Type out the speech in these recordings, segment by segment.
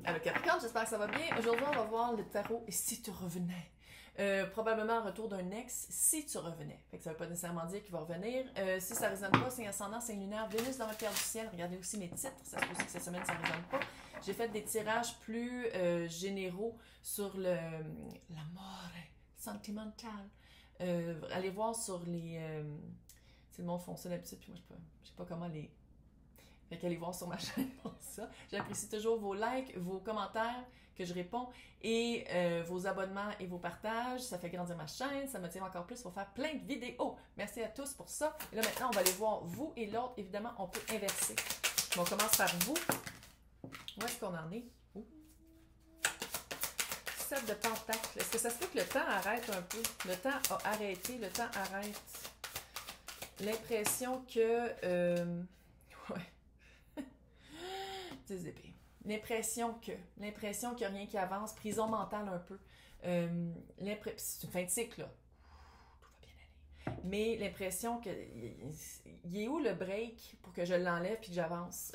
Alors Capricorne, j'espère que ça va bien. Aujourd'hui, on va voir le tarot et si tu revenais. Probablement un retour d'un ex si tu revenais. Fait que ça veut pas nécessairement dire qu'il va revenir. Si ça résonne pas, signe ascendant, signe lunaire, Vénus dans le cœur du ciel. Regardez aussi mes titres. Ça se peut aussi que cette semaine ça résonne pas. J'ai fait des tirages plus généraux sur l'amour sentimental. Allez voir sur les... c'est le monde font ça d'habitude, puis moi je sais pas comment les... Fait qu'allez voir sur ma chaîne pour ça. J'apprécie toujours vos likes, vos commentaires que je réponds et vos abonnements et vos partages. Ça fait grandir ma chaîne, ça me motive encore plus pour faire plein de vidéos. Merci à tous pour ça. Et là maintenant, on va aller voir vous et l'autre. Évidemment, on peut inverser. On commence par vous. Où est-ce qu'on en est? Ouh. 7 de pentacle. Est-ce que ça se peut que le temps arrête un peu? Le temps a arrêté, le temps arrête. L'impression que... ouais. 10 épées. L'impression qu'il n'y a rien qui avance, prison mentale un peu. C'est une fin de cycle, là. Tout va bien aller. Mais l'impression que. Il est où le break pour que je l'enlève puis que j'avance?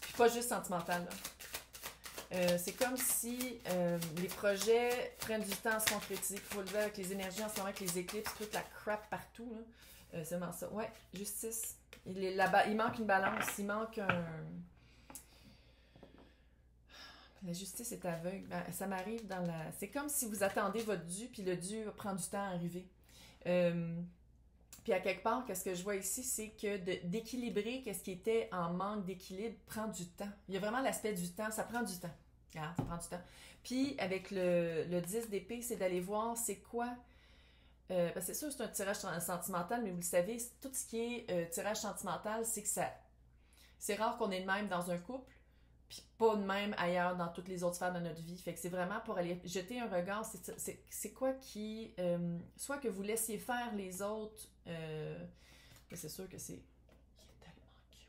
Puis pas juste sentimental, là. C'est comme si les projets prennent du temps à se concrétiser. Il faut le voir avec les énergies en ce moment, avec les éclipses, toute la crap partout, là. C'est vraiment ça. Ouais, justice. Il manque une balance, il manque un... La justice est aveugle. Ça m'arrive dans la... C'est comme si vous attendez votre dû, puis le dû prend du temps à arriver. Puis à quelque part, qu'est-ce que je vois ici, c'est que d'équilibrer qu'est-ce qui était en manque d'équilibre prend du temps. Il y a vraiment l'aspect du temps, ça prend du temps. Regarde, ça prend du temps. Puis avec le 10 d'épée, c'est d'aller voir c'est quoi... c'est sûr c'est un tirage sentimental, mais vous le savez, tout ce qui est tirage sentimental, c'est que ça... C'est rare qu'on ait de même dans un couple, puis pas de même ailleurs dans toutes les autres sphères de notre vie. Fait que c'est vraiment pour aller jeter un regard, c'est quoi qui... soit que vous laissiez faire les autres, c'est sûr que c'est... Il est tellement cute.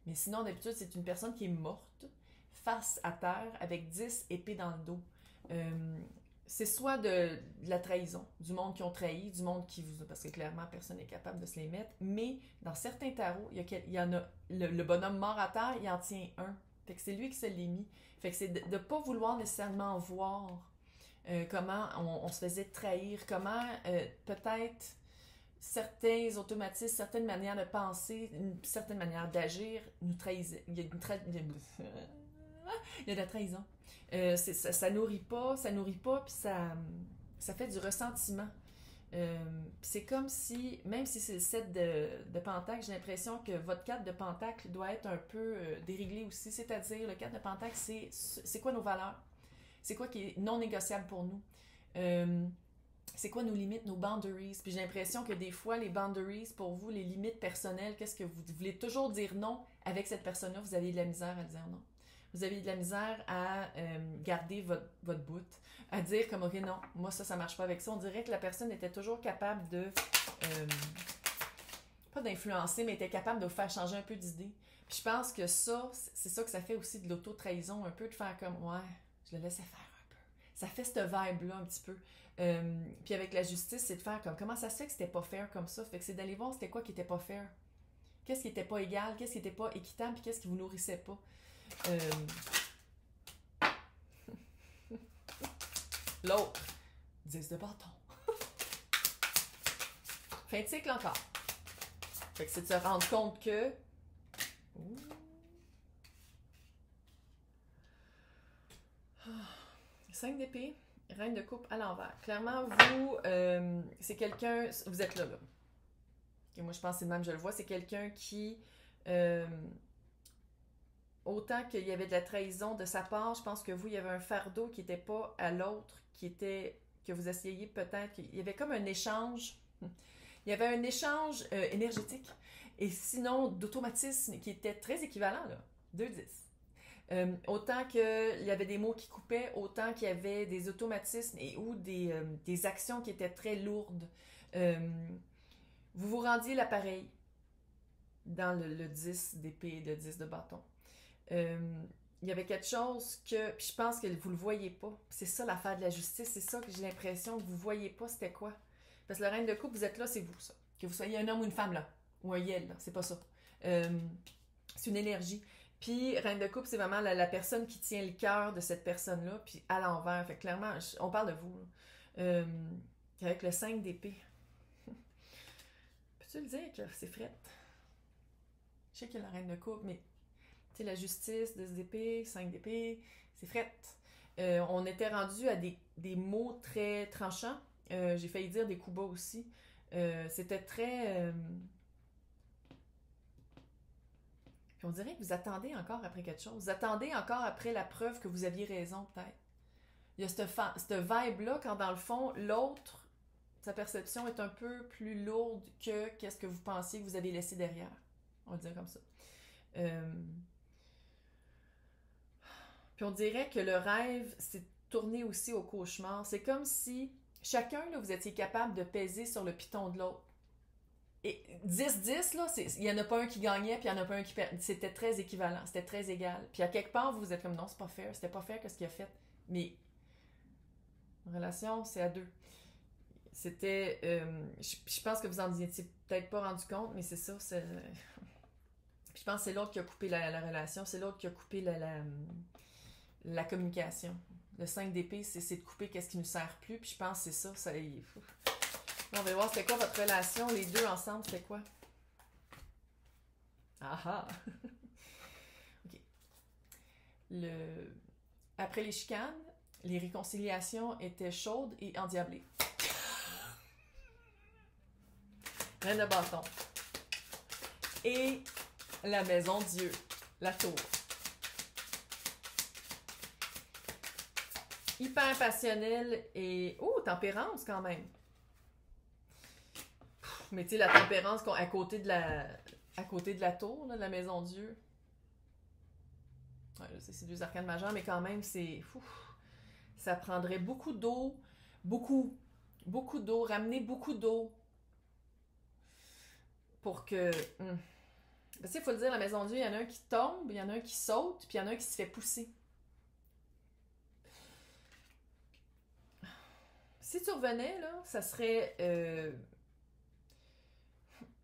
Mais sinon, d'habitude, c'est une personne qui est morte, face à terre, avec 10 épées dans le dos. C'est soit de la trahison, du monde qui ont trahi, du monde qui vous... Parce que clairement, personne n'est capable de se les mettre. Mais dans certains tarots, il y en a... Le bonhomme mort à terre, il en tient un. Fait que c'est lui qui se l'est mis. Fait que c'est de ne pas vouloir nécessairement voir comment on se faisait trahir, comment peut-être certains automatismes, certaines manières de penser, une certaine manière d'agir nous trahissaient. Il y a il y a de la trahison. Ça nourrit pas, puis ça fait du ressentiment. C'est comme si, même si c'est le 7 de Pentacle, j'ai l'impression que votre 4 de Pentacle doit être un peu déréglé aussi. C'est-à-dire, le 4 de Pentacle, c'est quoi nos valeurs? C'est quoi qui est non négociable pour nous? C'est quoi nos limites, nos boundaries? Puis j'ai l'impression que des fois, les boundaries, pour vous, les limites personnelles, qu'est-ce que vous voulez toujours dire non avec cette personne-là? Vous avez de la misère à dire non. Vous avez de la misère à garder votre bout, à dire comme, ok, non, moi ça marche pas avec ça. On dirait que la personne était toujours capable de, pas d'influencer, mais était capable de vous faire changer un peu d'idée. Puis je pense que ça, c'est ça que ça fait aussi de l'auto-trahison, un peu, de faire comme, ouais, je le laissais faire un peu. Ça fait cette vibe-là un petit peu. Puis avec la justice, c'est de faire comme, comment ça se fait que c'était pas fair comme ça? Fait que c'est d'aller voir c'était quoi qui était pas fair. Qu'est-ce qui était pas égal, qu'est-ce qui était pas équitable, puis qu'est-ce qui vous nourrissait pas. L'autre, 10 de bâton. Fin de cycle encore. Fait que c'est de se rendre compte que... Ouh. 5 d'épée, reine de coupe à l'envers. Clairement, vous, c'est quelqu'un... Vous êtes là. Et moi, je pense que c'est le même, je le vois. C'est quelqu'un qui... autant qu'il y avait de la trahison de sa part, je pense que vous, il y avait un fardeau qui n'était pas à l'autre, qui était... que vous essayiez peut-être... Il y avait comme un échange... Il y avait un échange énergétique et sinon d'automatisme qui était très équivalent, là. 2-10. Autant qu'il y avait des mots qui coupaient, autant qu'il y avait des automatismes et ou des actions qui étaient très lourdes. Vous vous rendiez l'appareil dans le 10 d'épée, le 10 de bâton. Il y avait quelque chose que... Puis je pense que vous le voyez pas. C'est ça l'affaire de la justice, c'est ça que j'ai l'impression que vous voyez pas, c'était quoi? Parce que le reine de coupe, vous êtes là, c'est vous, ça. Que vous soyez un homme ou une femme, là. Ou un yel, là. C'est pas ça. C'est une énergie. Puis, reine de coupe, c'est vraiment la personne qui tient le cœur de cette personne-là, puis à l'envers. Fait que clairement, on parle de vous. Avec le 5 d'épée. Peux-tu le dire que c'est frette? Je sais qu'il y a la reine de coupe, mais tu sais, la justice, 2 d'épée, 5 d'épée, c'est frette. On était rendu à des mots très tranchants. J'ai failli dire des coups bas aussi. C'était très... Puis on dirait que vous attendez encore après quelque chose. Vous attendez encore après la preuve que vous aviez raison, peut-être. Il y a cette vibe-là quand, dans le fond, l'autre, sa perception est un peu plus lourde que qu'est-ce que vous pensiez que vous avez laissé derrière. On va dire comme ça. Puis on dirait que le rêve s'est tourné aussi au cauchemar. C'est comme si chacun, là, vous étiez capable de peser sur le piton de l'autre. Et 10-10, là, il n'y en a pas un qui gagnait, puis il n'y en a pas un qui perdait. C'était très équivalent, c'était très égal. Puis à quelque part, vous êtes comme non, c'est pas fair, c'était pas fair qu'est-ce qu'il a fait. Mais en relation, c'est à deux. C'était. Je pense que vous en étiez peut-être pas rendu compte, mais c'est ça. Puis je pense que c'est l'autre qui a coupé la relation, c'est l'autre qui a coupé la communication. Le 5 d'épée, c'est de couper qu'est-ce qui ne nous sert plus, puis je pense que c'est ça. On va voir c'était quoi votre relation, les deux ensemble, c'était quoi? Ah ah! OK. Après les chicanes, les réconciliations étaient chaudes et endiablées. Reine de bâton. Et la maison Dieu, la tour. Hyper passionnel et... Oh, tempérance quand même. Mais tu sais, la tempérance à côté de la tour, là, de la maison Dieu. Ouais, c'est 2 arcanes majeures, mais quand même, ça prendrait beaucoup d'eau. Beaucoup d'eau. Ramener beaucoup d'eau. Pour que... Parce qu'il faut le dire, la maison Dieu, il y en a un qui tombe, il y en a un qui saute, puis il y en a un qui se fait pousser. Si tu revenais, là, ça serait...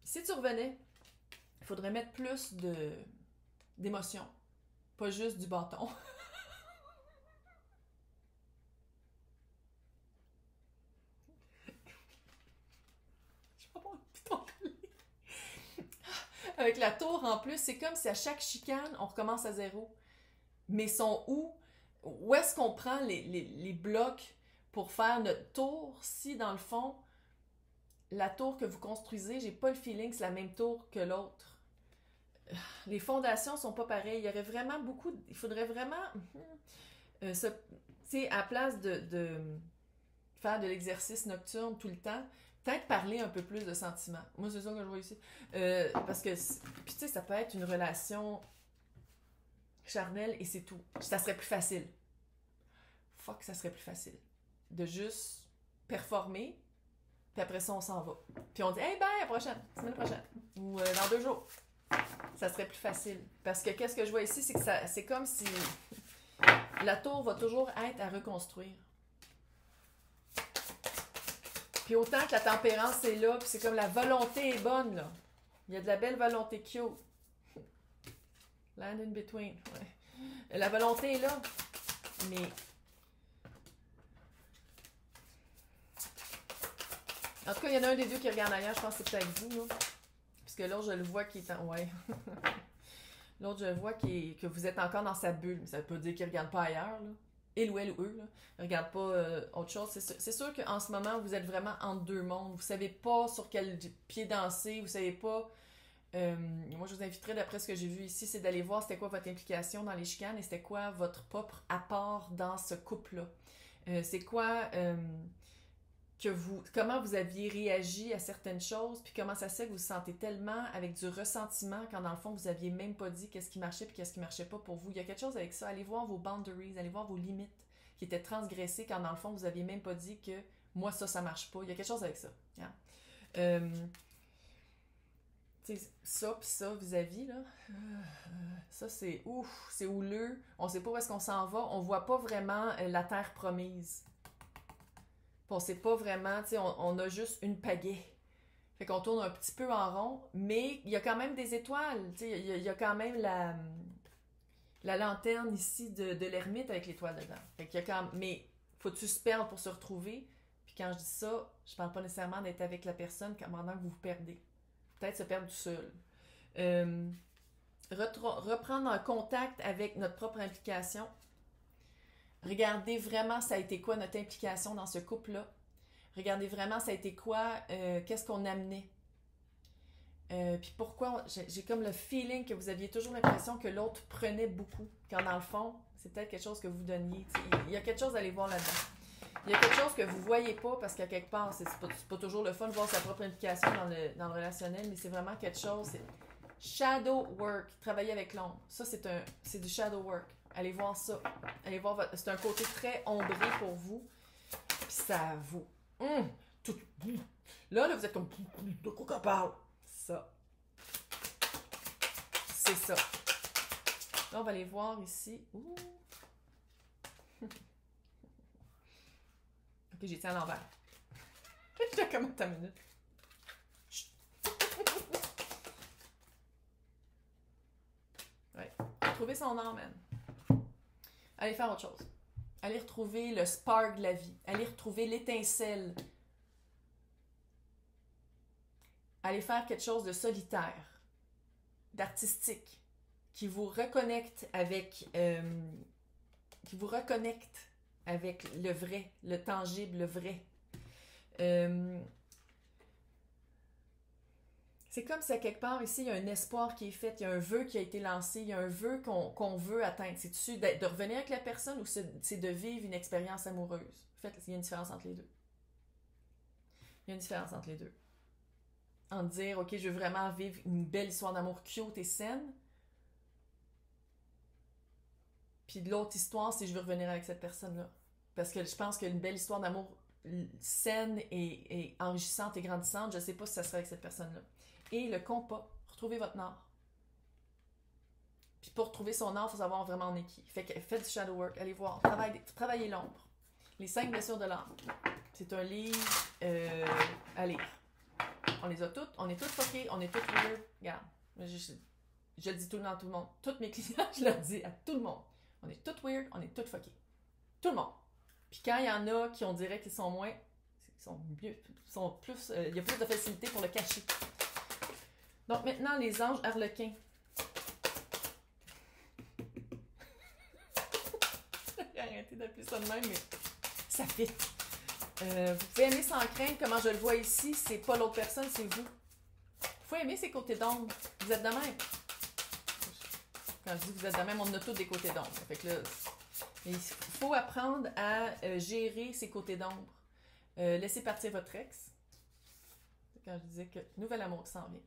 Si tu revenais, il faudrait mettre plus d'émotion. Pas juste du bâton. Je sais pas mon piton collé. Avec la tour, en plus, c'est comme si à chaque chicane, on recommence à zéro. Mais sont où? Où est-ce qu'on prend les blocs pour faire notre tour si, dans le fond, la tour que vous construisez, j'ai pas le feeling que c'est la même tour que l'autre. Les fondations sont pas pareilles. Il y aurait vraiment beaucoup... Il faudrait vraiment... tu sais, à la place de faire de l'exercice nocturne tout le temps, peut-être parler un peu plus de sentiments. Moi, c'est ça que je vois ici. Parce que... Puis tu sais, ça peut être une relation charnelle et c'est tout. Ça serait plus facile. Fuck, ça serait plus facile. De juste performer, puis après ça, on s'en va. Puis on dit, hey, bye, à la prochaine, semaine prochaine. Ou dans 2 jours. Ça serait plus facile. Parce que qu'est-ce que je vois ici, c'est que c'est comme si la tour va toujours être à reconstruire. Puis autant que la tempérance est là, puis c'est comme la volonté est bonne, là. Il y a de la belle volonté cute. Land in between, ouais. La volonté est là, mais... En tout cas, il y en a un des deux qui regarde ailleurs, je pense que c'est peut-être vous, là. Parce que l'autre, je le vois qui est en... Ouais. L'autre, je le vois que vous êtes encore dans sa bulle. Ça veut dire qu'il ne regarde pas ailleurs, là. Il ou elle ou eux, là. Il ne regarde pas autre chose. C'est sûr qu'en ce moment, vous êtes vraiment entre 2 mondes. Vous ne savez pas sur quel pied danser. Vous ne savez pas... moi, je vous inviterais, d'après ce que j'ai vu ici, c'est d'aller voir c'était quoi votre implication dans les chicanes et c'était quoi votre propre apport dans ce couple-là. C'est quoi... comment vous aviez réagi à certaines choses, puis comment ça se fait que vous vous sentez tellement avec du ressentiment quand dans le fond vous aviez même pas dit qu'est-ce qui marchait puis qu'est-ce qui marchait pas pour vous. Il y a quelque chose avec ça. Allez voir vos boundaries, allez voir vos limites qui étaient transgressées quand dans le fond vous aviez même pas dit que moi ça marche pas. Il y a quelque chose avec ça. Yeah. Ça pis ça vis-à-vis là, ça c'est ouf, c'est houleux. On sait pas où est-ce qu'on s'en va. On voit pas vraiment la terre promise. On sait pas vraiment, tu sais, on a juste une pagaie. Fait qu'on tourne un petit peu en rond, mais il y a quand même des étoiles, tu sais, il y a quand même la lanterne ici de l'ermite avec l'étoile dedans. Fait qu'il y a quand mais faut-tu se perdre pour se retrouver? Puis quand je dis ça, je parle pas nécessairement d'être avec la personne pendant que vous vous perdez. Peut-être se perdre tout seul. Reprendre un contact avec notre propre implication. Regardez vraiment ça a été quoi notre implication dans ce couple-là. Regardez vraiment ça a été quoi, qu'est-ce qu'on amenait. Puis pourquoi, j'ai comme le feeling que vous aviez toujours l'impression que l'autre prenait beaucoup, quand dans le fond, c'est peut-être quelque chose que vous donniez. Il y a quelque chose à aller voir là-dedans. Il y a quelque chose que vous voyez pas, parce qu'à quelque part, c'est pas toujours le fun de voir sa propre implication dans le relationnel, mais c'est vraiment quelque chose, c'est shadow work, travailler avec l'ombre. Ça, c'est du shadow work. Allez voir ça. Allez voir, c'est un côté très ombré pour vous, puis ça vous... tout, là, vous êtes comme... De quoi qu'on parle? Ça. C'est ça. Là, on va aller voir ici. Ouh. Ok, j'ai tiens à l'envers. J'ai comme ta minute. Ouais. Retrouver son âme, man. Allez faire autre chose. Allez retrouver le spark de la vie. Allez retrouver l'étincelle. Allez faire quelque chose de solitaire, d'artistique, qui vous reconnecte avec le vrai, le tangible, le vrai. C'est comme si à quelque part ici, il y a un espoir qui est fait, il y a un vœu qui a été lancé, il y a un vœu qu'on veut atteindre. C'est-tu de revenir avec la personne ou c'est de vivre une expérience amoureuse? En fait, il y a une différence entre les deux. Il y a une différence entre les deux. En dire, ok, je veux vraiment vivre une belle histoire d'amour cute et saine. Puis de l'autre histoire, c'est je veux revenir avec cette personne-là. Parce que je pense qu'une belle histoire d'amour saine et enrichissante et grandissante, je ne sais pas si ça serait avec cette personne-là. Et le compas, retrouvez votre nord. Puis pour trouver son nord, il faut savoir vraiment on est qui. Fait que faites du shadow work, allez voir, travaillez l'ombre. Les 5 blessures de l'âme. C'est un livre à lire. On les a toutes, on est toutes fuckées, on est toutes weird. Regarde, je le dis tout le temps à tout le monde. Tous mes clients, je leur dis à tout le monde. On est toutes weird, on est toutes fuckées. Tout le monde. Puis quand il y en a qui on dirait qu'ils sont moins, ils sont mieux, ils sont plus, il y a plus de facilité pour le cacher. Donc maintenant, les anges harlequins. J'ai arrêté d'appeler ça de même, mais ça fit. Vous pouvez aimer sans crainte, comment je le vois ici, c'est pas l'autre personne, c'est vous. Il faut aimer ses côtés d'ombre. Vous êtes de même. Quand je dis que vous êtes de même, on a tous des côtés d'ombre. Fait que là, il faut apprendre à gérer ses côtés d'ombre. Laissez partir votre ex. Quand je disais que nouvel amour qui s'en vient.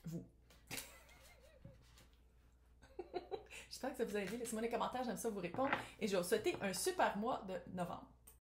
Vous. J'espère que ça vous a aidé. Laissez-moi des commentaires, j'aime ça vous répondre. Et je vais vous souhaiter un super mois de novembre.